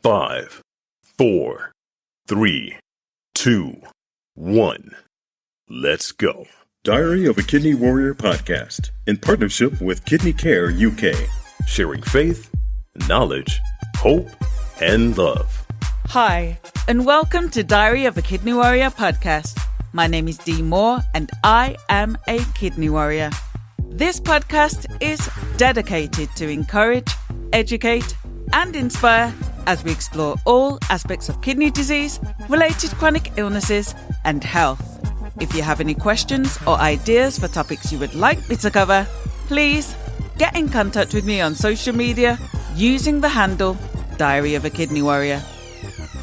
5, 4, 3, 2, 1. Let's go. Diary of a Kidney Warrior podcast in partnership with Kidney Care UK, sharing faith, knowledge, hope, and love. Hi, and welcome to Diary of a Kidney Warrior podcast. My name is Dee Moore, and I am a kidney warrior. This podcast is dedicated to encourage, educate, and inspire as we explore all aspects of kidney disease, related chronic illnesses, and health. If you have any questions or ideas for topics you would like me to cover, please get in contact with me on social media using the handle Diary of a Kidney Warrior.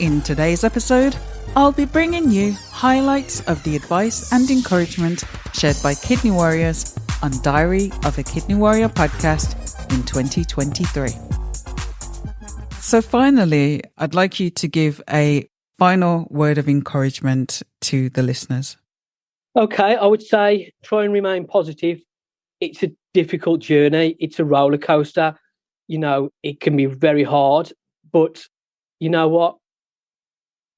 In today's episode, I'll be bringing you highlights of the advice and encouragement shared by kidney warriors on Diary of a Kidney Warrior podcast in 2023. So finally, I'd like you to give a final word of encouragement to the listeners. Okay, I would say try and remain positive. It's a difficult journey. It's a roller coaster. You know, it can be very hard. But you know what?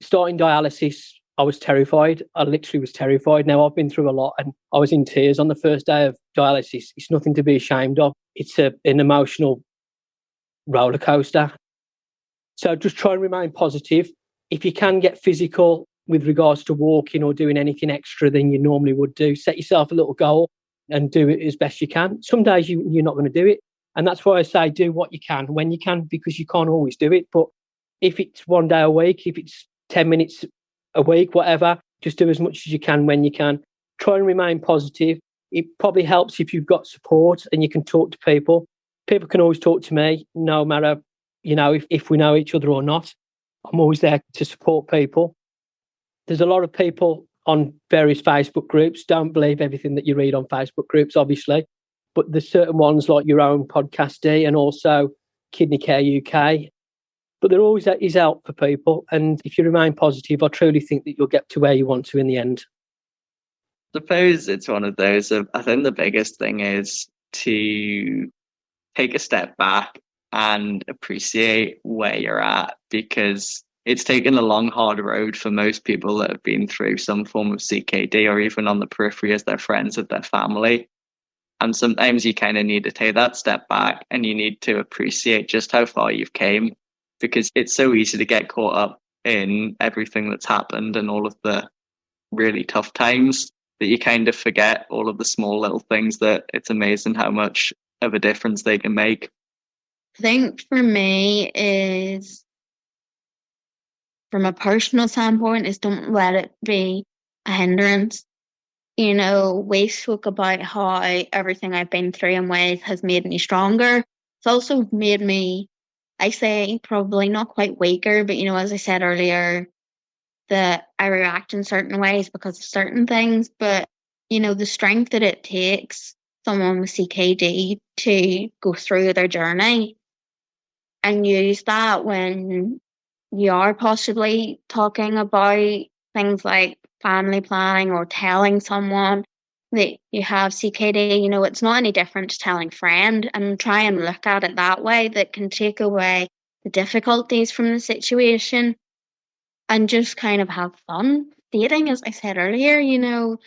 Starting dialysis, I was terrified. I literally was terrified. Now, I've been through a lot and I was in tears on the first day of dialysis. It's nothing to be ashamed of. It's an emotional roller coaster. So just try and remain positive. If you can get physical with regards to walking or doing anything extra than you normally would do, set yourself a little goal and do it as best you can. Some days you're not going to do it. And that's why I say do what you can when you can, because you can't always do it. But if it's one day a week, if it's 10 minutes a week, whatever, just do as much as you can when you can. Try and remain positive. It probably helps if you've got support and you can talk to people. People can always talk to me, no matter, you know, if we know each other or not. I'm always there to support people. There's a lot of people on various Facebook groups. Don't believe everything that you read on Facebook groups, obviously. But there's certain ones like your own podcast, and also Kidney Care UK. But there always is help for people. And if you remain positive, I truly think that you'll get to where you want to in the end. I suppose it's one of those. I think the biggest thing is to take a step back and appreciate where you're at, because it's taken a long, hard road for most people that have been through some form of CKD or even on the periphery as their friends, of their family. And sometimes you kind of need to take that step back and you need to appreciate just how far you've came, because it's so easy to get caught up in everything that's happened and all of the really tough times that you kind of forget all of the small little things that it's amazing how much of a difference they can make. I think for me is, from a personal standpoint, is don't let it be a hindrance. You know, we spoke about how everything I've been through in ways has made me stronger. It's also made me, I say, probably not quite weaker, but, you know, as I said earlier, that I react in certain ways because of certain things. But, you know, the strength that it takes someone with CKD to go through their journey and use that when you are possibly talking about things like family planning or telling someone that you have CKD, you know, it's not any different to telling a friend, and try and look at it that way. That can take away the difficulties from the situation and just kind of have fun dating, as I said earlier. You know,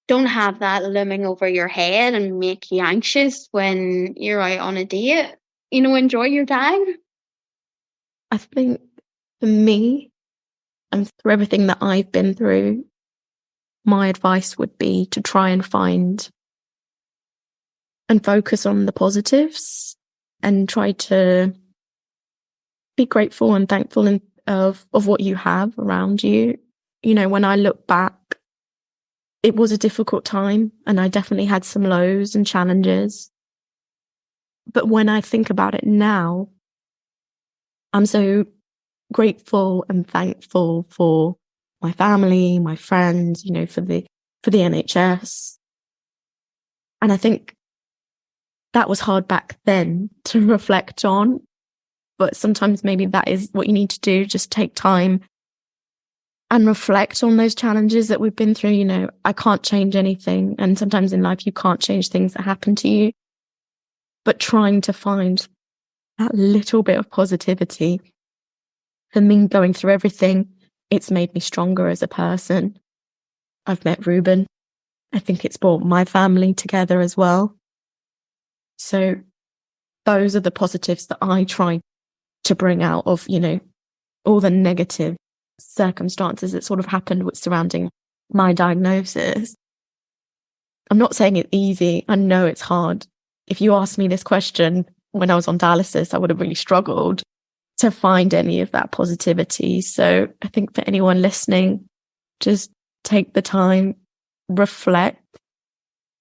don't have that looming over your head and make you anxious when you're out on a date. You know, enjoy your time. I think for me, and through everything that I've been through, my advice would be to try and find and focus on the positives and try to be grateful and thankful of what you have around you. You know, when I look back, it was a difficult time and I definitely had some lows and challenges. But when I think about it now, I'm so grateful and thankful for my family, my friends, you know, for the NHS. And I think that was hard back then to reflect on. But sometimes maybe that is what you need to do, just take time and reflect on those challenges that we've been through. You know, I can't change anything. And sometimes in life, you can't change things that happen to you. But trying to find that little bit of positivity for me, going through everything, it's made me stronger as a person. I've met Ruban. I think it's brought my family together as well. So those are the positives that I try to bring out of, all the negative circumstances that sort of happened with surrounding my diagnosis. I'm not saying it's easy. I know it's hard. If you asked me this question when I was on dialysis, I would have really struggled to find any of that positivity. So I think for anyone listening, just take the time, reflect,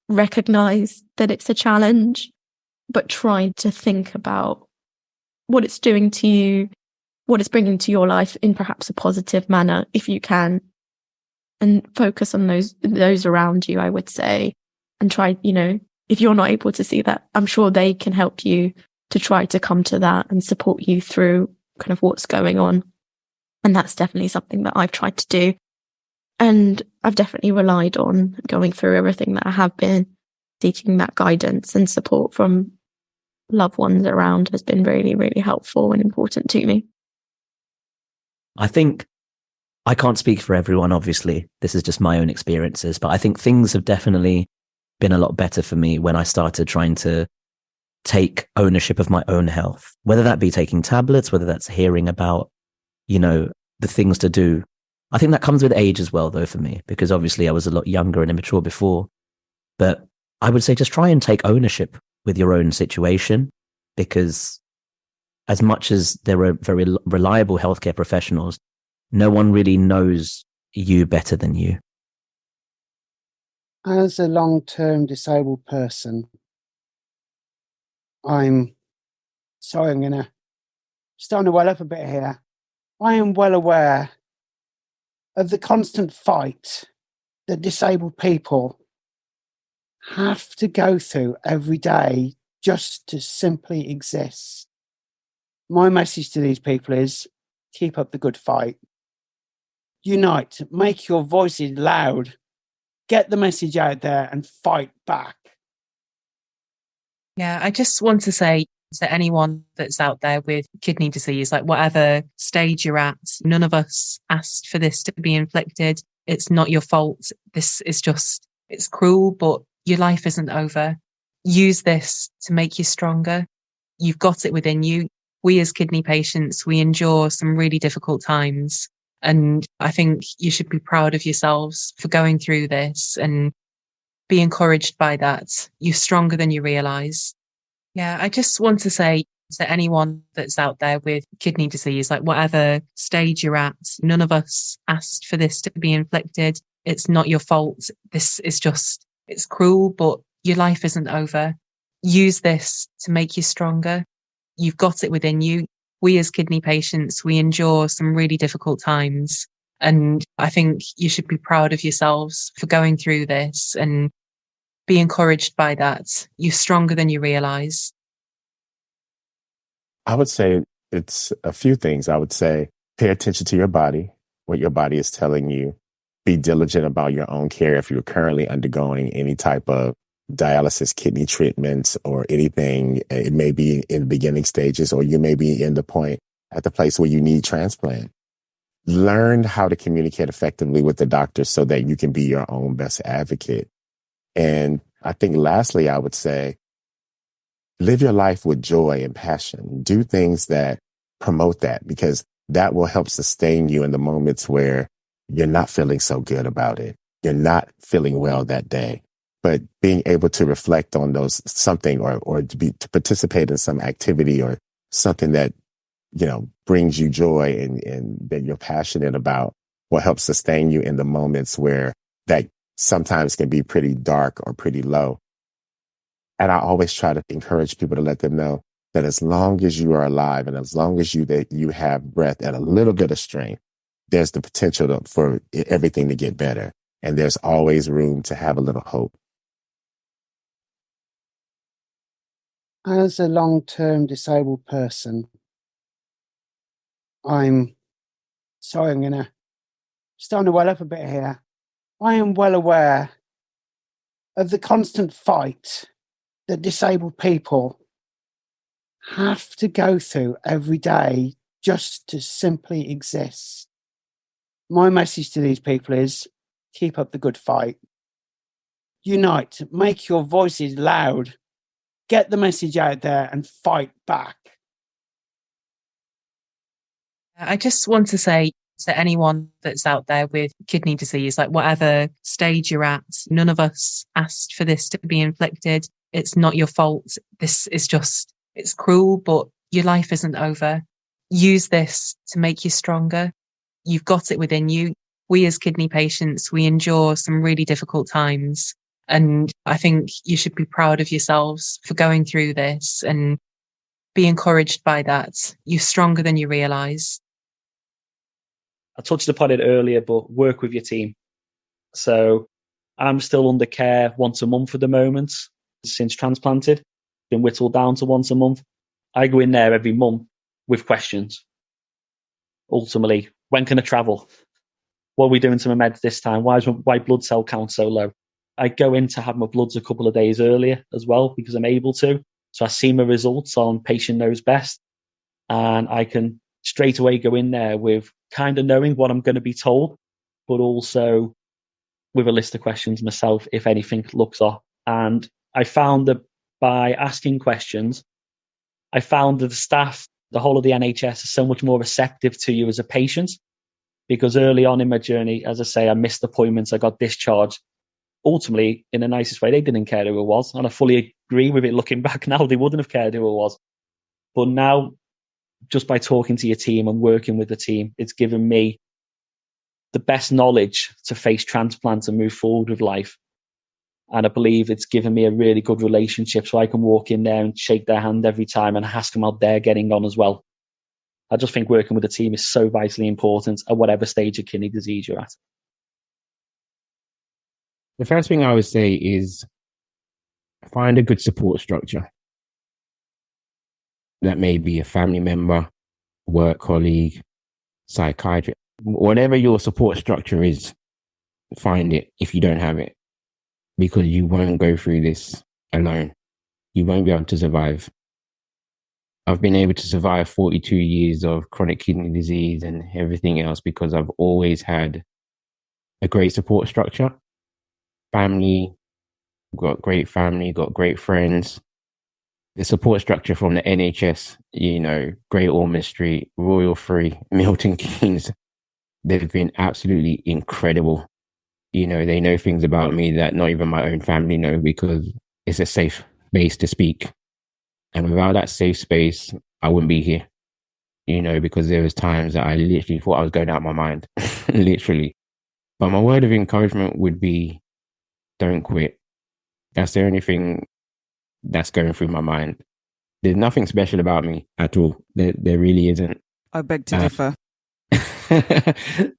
recognize that it's a challenge, but try to think about what it's doing to you, what it's bringing to your life in perhaps a positive manner, if you can, and focus on those around you, I would say, and try, if you're not able to see that, I'm sure they can help you to try to come to that and support you through kind of what's going on. And that's definitely something that I've tried to do. And I've definitely relied on going through everything that I have been, seeking that guidance and support from loved ones around has been really, really helpful and important to me. I think I can't speak for everyone, obviously. This is just my own experiences, but I think things have definitely been a lot better for me when I started trying to take ownership of my own health, whether that be taking tablets, whether that's hearing about, the things to do. I think that comes with age as well, though, for me, because obviously I was a lot younger and immature before. But I would say just try and take ownership with your own situation, because as much as there are very reliable healthcare professionals, no one really knows you better than you. As a long-term disabled person, I'm starting to well up a bit here. I am well aware of the constant fight that disabled people have to go through every day just to simply exist. My message to these people is keep up the good fight. Unite, make your voices loud, get the message out there and fight back. Yeah, I just want to say to anyone that's out there with kidney disease, like whatever stage you're at, none of us asked for this to be inflicted. It's not your fault. This is just, it's cruel, but your life isn't over. Use this to make you stronger. You've got it within you. We as kidney patients, we endure some really difficult times. And I think you should be proud of yourselves for going through this and be encouraged by that. You're stronger than you realise. Yeah, I just want to say to anyone that's out there with kidney disease, like whatever stage you're at, none of us asked for this to be inflicted. It's not your fault. This is just, it's cruel, but your life isn't over. Use this to make you stronger. You've got it within you. We as kidney patients, we endure some really difficult times. And I think you should be proud of yourselves for going through this and be encouraged by that. You're stronger than you realise. I would say it's a few things. I would say pay attention to your body, what your body is telling you. Be diligent about your own care if you're currently undergoing any type of dialysis, kidney treatments, or anything. It may be in the beginning stages, or you may be at the place where you need transplant. Learn how to communicate effectively with the doctor so that you can be your own best advocate. And I think lastly, I would say, live your life with joy and passion. Do things that promote that, because that will help sustain you in the moments where you're not feeling so good about it. You're not feeling well that day. But being able to reflect on those something or to participate in some activity or something that, brings you joy and that you're passionate about will help sustain you in the moments where that sometimes can be pretty dark or pretty low. And I always try to encourage people to let them know that as long as you are alive and as long as you have breath and a little bit of strength, there's the potential for everything to get better. And there's always room to have a little hope. As a long-term disabled person, I'm starting to well up a bit here. I am well aware of the constant fight that disabled people have to go through every day just to simply exist. My message to these people is keep up the good fight. Unite, make your voices loud, get the message out there and fight back. I just want to say to anyone that's out there with kidney disease, like whatever stage you're at, none of us asked for this to be inflicted. It's not your fault. This is just, it's cruel, but your life isn't over. Use this to make you stronger. You've got it within you. We as kidney patients, we endure some really difficult times. And I think you should be proud of yourselves for going through this and be encouraged by that. You're stronger than you realise. I touched upon it earlier, but work with your team. So I'm still under care once a month at the moment since transplanted. Been whittled down to once a month. I go in there every month with questions. Ultimately, when can I travel? What are we doing to my meds this time? Why blood cell count so low? I go in to have my bloods a couple of days earlier as well because I'm able to. So I see my results on Patient Knows Best, and I can straight away go in there with kind of knowing what I'm going to be told, but also with a list of questions myself if anything looks off. And I found that by asking questions, I found that the staff, the whole of the NHS, is so much more receptive to you as a patient, because early on in my journey, as I say, I missed appointments, I got discharged. Ultimately, in the nicest way, they didn't care who it was. And I fully agree with it looking back now, they wouldn't have cared who it was. But now, just by talking to your team and working with the team, it's given me the best knowledge to face transplants and move forward with life. And I believe it's given me a really good relationship so I can walk in there and shake their hand every time and ask them how they're getting on as well. I just think working with a team is so vitally important at whatever stage of kidney disease you're at. The first thing I would say is find a good support structure. That may be a family member, work colleague, psychiatrist, whatever your support structure is, find it if you don't have it, because you won't go through this alone. You won't be able to survive. I've been able to survive 42 years of chronic kidney disease and everything else because I've always had a great support structure. Family, got great family, got great friends. The support structure from the NHS, Great Ormond Street, Royal Free, Milton Keynes, they've been absolutely incredible. They know things about me that not even my own family know because it's a safe space to speak. And without that safe space, I wouldn't be here, because there was times that I literally thought I was going out of my mind, literally. But my word of encouragement would be, don't quit. That's the only thing that's going through my mind. There's nothing special about me at all. There really isn't. I beg to differ.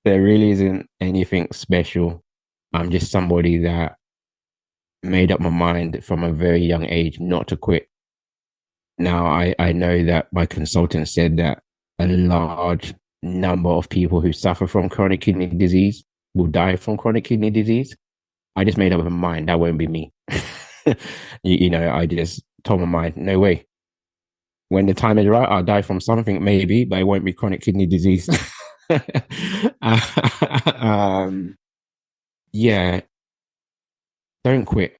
There really isn't anything special. I'm just somebody that made up my mind from a very young age not to quit. Now, I know that my consultant said that a large number of people who suffer from chronic kidney disease will die from chronic kidney disease. I just made up my mind that won't be me. I just told my mind, no way. When the time is right, I'll die from something maybe, but it won't be chronic kidney disease. Yeah, don't quit.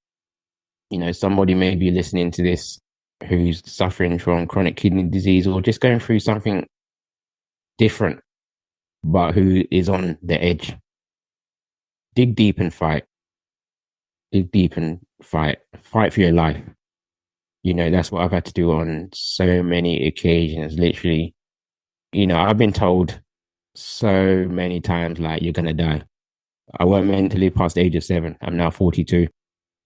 Somebody may be listening to this who's suffering from chronic kidney disease or just going through something different, but who is on the edge. Dig deep and fight. Dig deep and fight. Fight for your life. That's what I've had to do on so many occasions. Literally, I've been told so many times, like, you're going to die. I wasn't meant to live past the age of 7. I'm now 42.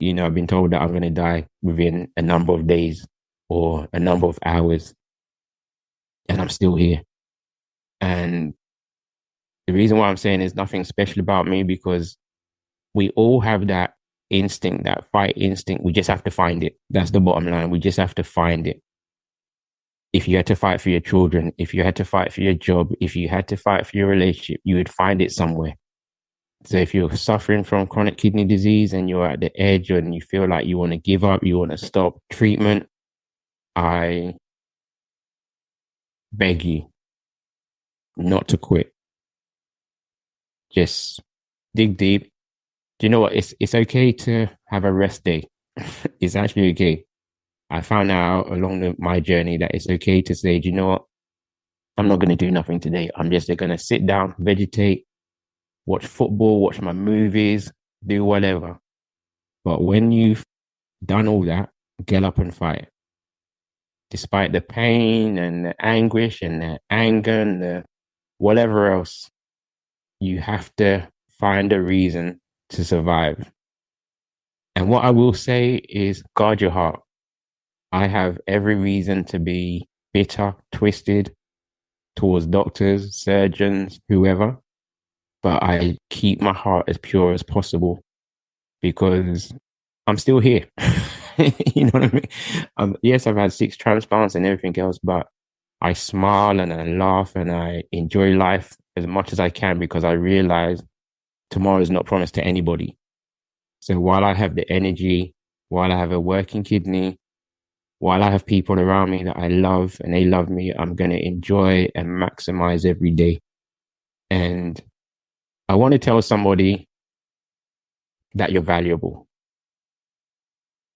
I've been told that I'm going to die within a number of days or a number of hours. And I'm still here. And the reason why I'm saying there's nothing special about me, because we all have that instinct, that fight instinct. We just have to find it. That's the bottom line. We just have to find it. If you had to fight for your children, if you had to fight for your job, if you had to fight for your relationship, you would find it somewhere. So if you're suffering from chronic kidney disease and you're at the edge and you feel like you want to give up, you want to stop treatment, I beg you, not to quit. Just dig deep. Do you know what? It's okay to have a rest day. It's actually okay. I found out along my journey that it's okay to say, do you know what? I'm not going to do nothing today. I'm just going to sit down, vegetate, watch football, watch my movies, do whatever. But when you've done all that, get up and fight. Despite the pain and the anguish and the anger and the whatever else, you have to find a reason to survive. And what I will say is guard your heart. I have every reason to be bitter, twisted towards doctors, surgeons, whoever, but I keep my heart as pure as possible because I'm still here. You know what I mean? Yes, I've had 6 transplants and everything else, but I smile and I laugh and I enjoy life as much as I can because I realize tomorrow is not promised to anybody. So while I have the energy, while I have a working kidney, while I have people around me that I love and they love me, I'm going to enjoy and maximize every day. And I want to tell somebody that you're valuable.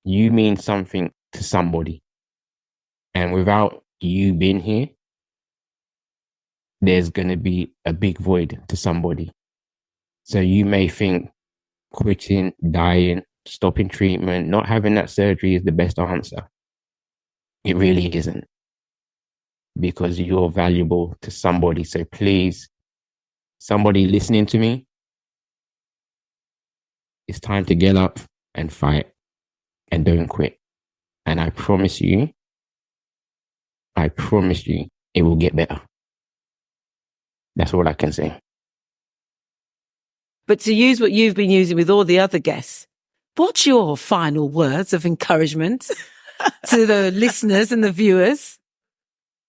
You mean something to somebody. And without you being here, there's going to be a big void to somebody. So you may think quitting, dying, stopping treatment, not having that surgery is the best answer. It really isn't. Because you're valuable to somebody. So please, somebody listening to me, it's time to get up and fight and don't quit. And I promise you, it will get better. That's all I can say. But to use what you've been using with all the other guests, what's your final words of encouragement to the listeners and the viewers?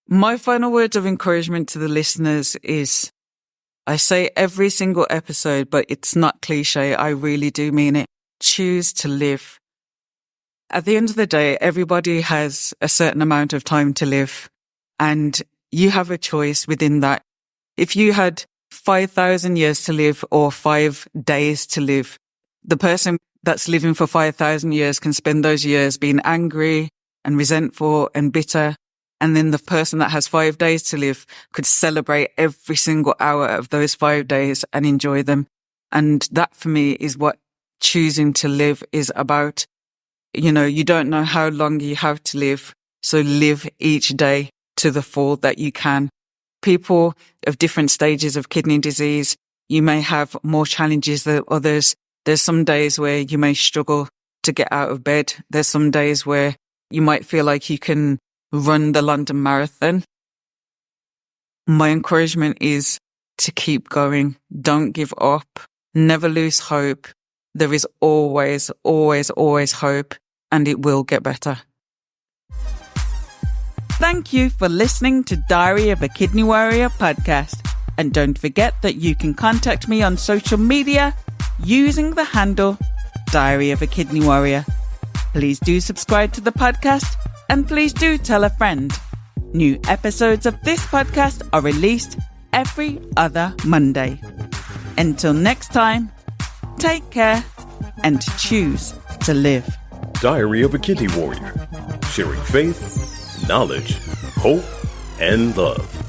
My final words of encouragement to the listeners is, I say every single episode, but it's not cliche. I really do mean it. Choose to live. At the end of the day, everybody has a certain amount of time to live, and you have a choice within that. If you had 5,000 years to live or 5 days to live, the person that's living for 5,000 years can spend those years being angry and resentful and bitter. And then the person that has 5 days to live could celebrate every single hour of those 5 days and enjoy them. And that for me is what choosing to live is about. You know, you don't know how long you have to live, so live each day to the full that you can. People of different stages of kidney disease, you may have more challenges than others. There's some days where you may struggle to get out of bed. There's some days where you might feel like you can run the London Marathon. My encouragement is to keep going. Don't give up. Never lose hope. There is always, always, always hope, and it will get better. Thank you for listening to Diary of a Kidney Warrior podcast. And don't forget that you can contact me on social media using the handle Diary of a Kidney Warrior. Please do subscribe to the podcast and please do tell a friend. New episodes of this podcast are released every other Monday. Until next time, take care and choose to live. Diary of a Kidney Warrior, sharing faith, knowledge, hope, and love.